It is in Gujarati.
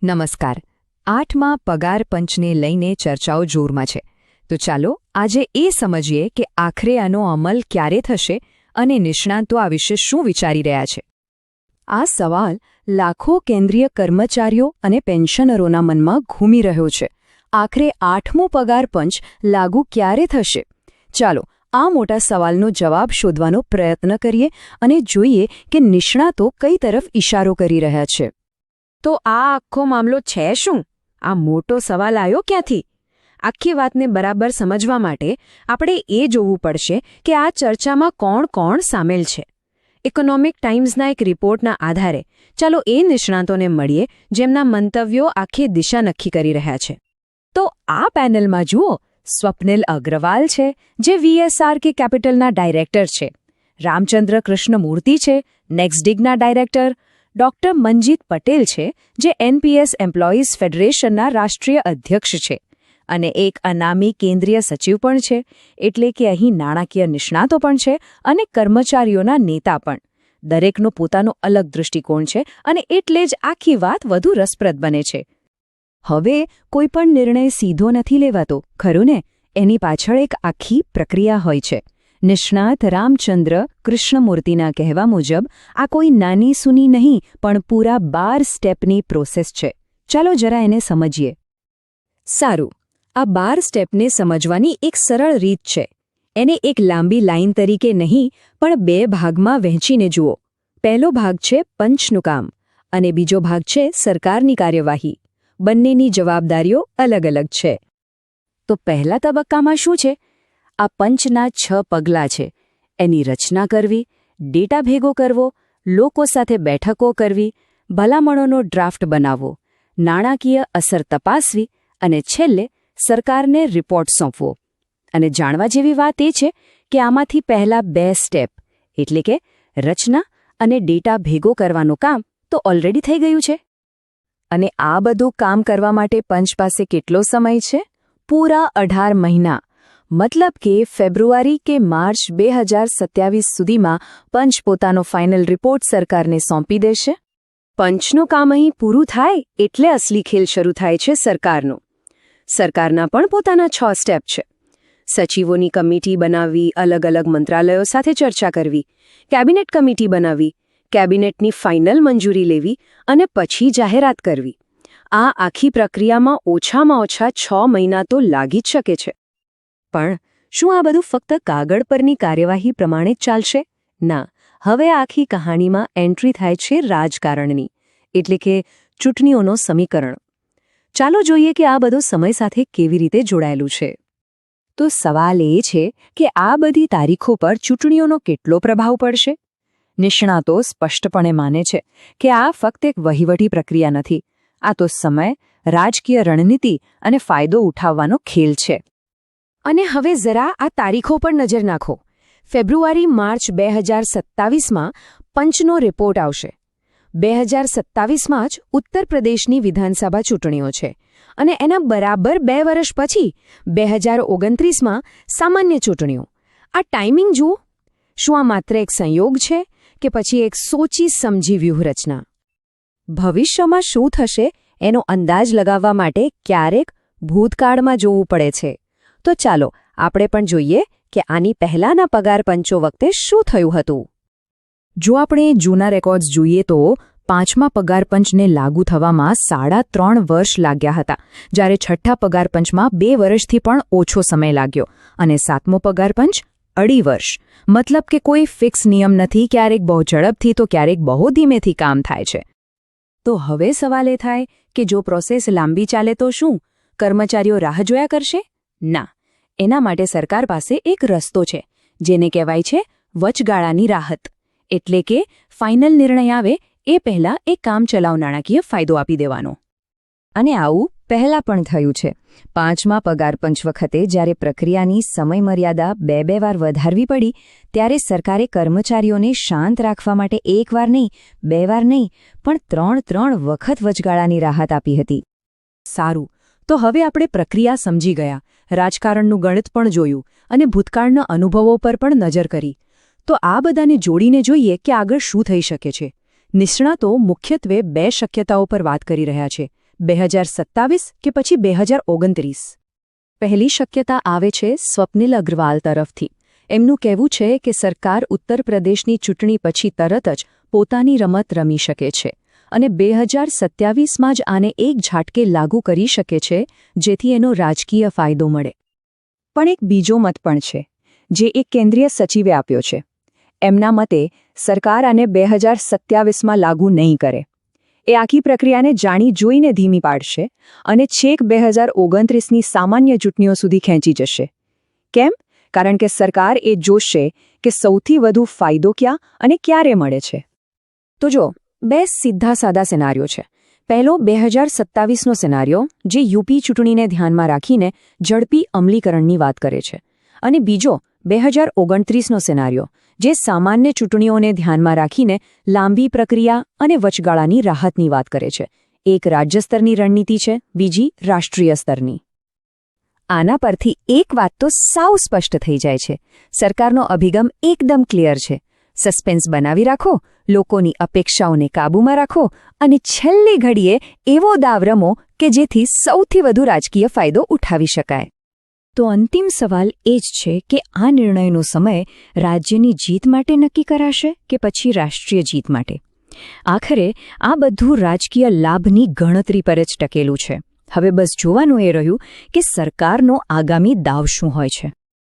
નમસ્કાર. 8મા પગાર પંચને લઈને ચર્ચાઓ જોરમાં છે. તો ચાલો આજે એ સમજીએ કે આખરે આનો અમલ ક્યારે થશે અને નિષ્ણાતો આ વિશે શું વિચારી રહ્યા છે. આ સવાલ લાખો કેન્દ્રીય કર્મચારીઓ અને પેન્શનરોના મનમાં ઘૂમી રહ્યો છે. આખરે 8મો પગાર પંચ લાગુ ક્યારે થશે? ચાલો આ મોટા સવાલનો જવાબ શોધવાનો પ્રયત્ન કરીએ અને જોઈએ કે નિષ્ણાતો કઈ તરફ ઇશારો કરી રહ્યા છે. તો આ આખો મામલો છે શું? આ મોટો સવાલ આવ્યો ક્યાંથી? આખી વાતને બરાબર સમજવા માટે આપણે એ જોવું પડશે કે આ ચર્ચામાં કોણ કોણ સામેલ છે. ઇકોનોમિક ટાઈમ્સના એક રિપોર્ટના આધારે ચાલો એ નિષ્ણાતોને મળીએ જેમના મંતવ્યો આખી દિશા નક્કી કરી રહ્યા છે. તો આ પેનલમાં જુઓ, સ્વપ્નિલ અગ્રવાલ છે જે VSRK કેપિટલના ડાયરેક્ટર છે, રામચંદ્ર કૃષ્ણમૂર્તિ છે નેક્સ્ટડિગના ડાયરેક્ટર, ડોક્ટર મનજીત પટેલ છે જે NPS એમ્પ્લોઈઝ ફેડરેશનના રાષ્ટ્રીય અધ્યક્ષ છે, અને એક અનામી કેન્દ્રીય સચિવ પણ છે. એટલે કે અહીં નાણાકીય નિષ્ણાતો પણ છે અને કર્મચારીઓના નેતા પણ. દરેકનો પોતાનો અલગ દૃષ્ટિકોણ છે અને એટલે જ આખી વાત વધુ રસપ્રદ બને છે. હવે કોઈ પણ નિર્ણય સીધો નથી લેવાતો, ખરું ને? એની પાછળ એક આખી પ્રક્રિયા હોય છે. નિષ્ણાત રામચંદ્ર કૃષ્ણમૂર્તિના કહેવા મુજબ આ કોઈ નાની સૂની નહીં પણ પૂરા 12 સ્ટેપની પ્રોસેસ છે. ચાલો જરા એને સમજીએ. સારું, આ 12 સ્ટેપને સમજવાની એક સરળ રીત છે. એને એક લાંબી લાઇન તરીકે નહીં પણ 2 ભાગમાં વહેંચીને જુઓ. પહેલો ભાગ છે પંચનું કામ અને બીજો ભાગ છે સરકારની કાર્યવાહી. બંનેની જવાબદારીઓ અલગ અલગ છે. તો પહેલા તબક્કામાં શું છે? આ પંચના 6 પગલાં છે. એની રચના કરવી, ડેટા ભેગો કરવો, લોકો સાથે બેઠકો કરવી, ભલામણોનો ડ્રાફ્ટ બનાવવો, નાણાકીય અસર તપાસવી અને છેલ્લે સરકારને રિપોર્ટ સોંપવો. અને જાણવા જેવી વાત એ છે કે આમાંથી પહેલા 2 સ્ટેપ એટલે કે રચના અને ડેટા ભેગો કરવાનું કામ તો ઓલરેડી થઈ ગયું છે. અને આ બધું કામ કરવા માટે પંચ પાસે કેટલો સમય છે? પૂરા 18 મહિના. મતલબ કે ફેબ્રુઆરી કે માર્ચ 2027 સુધીમાં પંચ પોતાનો ફાઇનલ રિપોર્ટ સરકારને સોંપી દેશે. પંચનું કામ અહીં પૂરું થાય એટલે અસલી ખેલ શરૂ થાય છે સરકારનો. સરકારના પણ પોતાના 6 સ્ટેપ છે. સચિવોની કમિટી બનાવવી, અલગ અલગ મંત્રાલયો સાથે ચર્ચા કરવી, કેબિનેટ કમિટી બનાવવી, કેબિનેટની ફાઇનલ મંજૂરી લેવી અને પછી જાહેરાત કરવી. આ આખી પ્રક્રિયામાં ઓછામાં ઓછા 6 મહિના તો લાગી જ શકે છે. પણ શું આ બધું ફક્ત કાગળ પરની કાર્યવાહી પ્રમાણે જ ચાલશે? ના, હવે આખી કહાણીમાં એન્ટ્રી થાય છે રાજકારણની, એટલે કે ચૂંટણીઓનો સમીકરણ. ચાલો જોઈએ કે આ બધો સમય સાથે કેવી રીતે જોડાયેલું છે. તો સવાલ એ છે કે આ બધી તારીખો પર ચૂંટણીઓનો કેટલો પ્રભાવ પડશે? નિષ્ણાતો સ્પષ્ટપણે માને છે કે આ ફક્ત એક વહીવટી પ્રક્રિયા નથી. આ તો સમય, રાજકીય રણનીતિ અને ફાયદો ઉઠાવવાનો ખેલ છે. અને હવે જરા આ તારીખો પર નજર નાખો. ફેબ્રુઆરી-માર્ચ 2027માં પંચનો રિપોર્ટ આવશે. 2027માં જ ઉત્તર પ્રદેશની વિધાનસભા ચૂંટણીઓ છે અને એના બરાબર 2 વર્ષ પછી 2029માં સામાન્ય ચૂંટણીઓ. આ ટાઈમિંગ જુઓ. શું આ માત્ર એક સંયોગ છે કે પછી એક સોચી સમજી વ્યૂહરચના? ભવિષ્યમાં શું થશે એનો અંદાજ લગાવવા માટે ક્યારેક ભૂતકાળમાં જોવું પડે છે. તો ચાલો આપણે પણ જોઈએ કે આની પહેલાંના પગાર પંચો વખતે શું થયું હતું. જો આપણે જૂના રેકોર્ડ્સ જોઈએ તો 5મા પગાર પંચને લાગુ થવામાં 3.5 વર્ષ લાગ્યા હતા, જ્યારે 6ઠ્ઠા પગાર પંચમાં 2 વર્ષથી પણ ઓછો સમય લાગ્યો અને 7મો પગાર પંચ 2.5 વર્ષ. મતલબ કે કોઈ ફિક્સ નિયમ નથી. ક્યારેક બહુ ઝડપથી તો ક્યારેક બહુ ધીમેથી કામ થાય છે. તો હવે સવાલ એ થાય કે જો પ્રોસેસ લાંબી ચાલે તો શું કર્મચારીઓ રાહ જોયા કરશે? ના. એના માટે સરકાર પાસે એક રસ્તો છે, જેને કહેવાય છે વચગાળાની રાહત. એટલે કે ફાઇનલ નિર્ણય આવે એ પહેલાં એક કામચલાઉ નાણાકીય ફાયદો આપી દેવાનો. અને આવું પહેલાં પણ થયું છે. 5મા પગાર પંચ વખતે જ્યારે પ્રક્રિયાની સમયમર્યાદા 2 વાર વધારવી પડી, ત્યારે સરકારે કર્મચારીઓને શાંત રાખવા માટે 1 વાર નહીં, 2 વાર નહીં, પણ 3 વખત વચગાળાની રાહત આપી હતી. સારું, તો હવે આપણે પ્રક્રિયા સમજી ગયા, રાજકારણનું ગણિત પણ જોયું અને ભૂતકાળના અનુભવો પર પણ નજર કરી. તો આ બધાને જોડીને જોઈએ કે આગળ શું થઈ શકે છે. નિષ્ણાતો મુખ્યત્વે 2 શક્યતાઓ પર વાત કરી રહ્યા છે. 2027 કે પછી 2029? પહેલી શક્યતા આવે છે સ્વપ્નિલ અગ્રવાલ તરફથી. એમનું કહેવું છે કે સરકાર ઉત્તર પ્રદેશની ચૂંટણી પછી તરત જ પોતાની રમત રમી શકે છે અને 2027માં જ આને એક ઝાટકે લાગુ કરી શકે છે, જેથી એનો રાજકીય ફાયદો મળે. પણ એક બીજો મત પણ છે, જે એક કેન્દ્રીય સચિવે આપ્યો છે. એમના મતે સરકાર આને 2027માં લાગુ નહીં કરે. એ આખી પ્રક્રિયાને જાણી જોઈને ધીમી પાડશે અને છેક 2029ની સામાન્ય ચૂંટણીઓ સુધી ખેંચી જશે. કેમ? કારણ કે સરકાર એ જોશે કે સૌથી વધુ ફાયદો ક્યાં અને ક્યારે મળે છે. તો જો, બે સીધા સાદા સિનારીઓ છે. પહેલો 2027નો સિનારીઓ, જે યુપી ચૂંટણીને ધ્યાનમાં રાખીને ઝડપી અમલીકરણની વાત કરે છે, અને બીજો 2029નો સિનારીઓ, જે સામાન્ય ચૂંટણીઓને ધ્યાનમાં રાખીને લાંબી પ્રક્રિયા અને વચગાળાની રાહતની વાત કરે છે. એક રાજ્ય સ્તરની રણનીતિ છે, બીજી રાષ્ટ્રીય સ્તરની. આના પરથી એક વાત તો સાવ સ્પષ્ટ થઈ જાય છે. સરકારનો અભિગમ એકદમ ક્લિયર છે. સસ્પેન્સ બનાવી રાખો, લોકોની અપેક્ષાઓને કાબૂમાં રાખો અને છેલ્લી ઘડીએ એવો દાવ રમો કે જેથી સૌથી વધુ રાજકીય ફાયદો ઉઠાવી શકાય. તો અંતિમ સવાલ એ જ છે કે આ નિર્ણયનો સમય રાજ્યની જીત માટે નક્કી કરાશે કે પછી રાષ્ટ્રીય જીત માટે? આખરે આ બધું રાજકીય લાભની ગણતરી પર જ ટકેલું છે. હવે બસ જોવાનું એ રહ્યું કે સરકારનો આગામી દાવ શું હોય છે.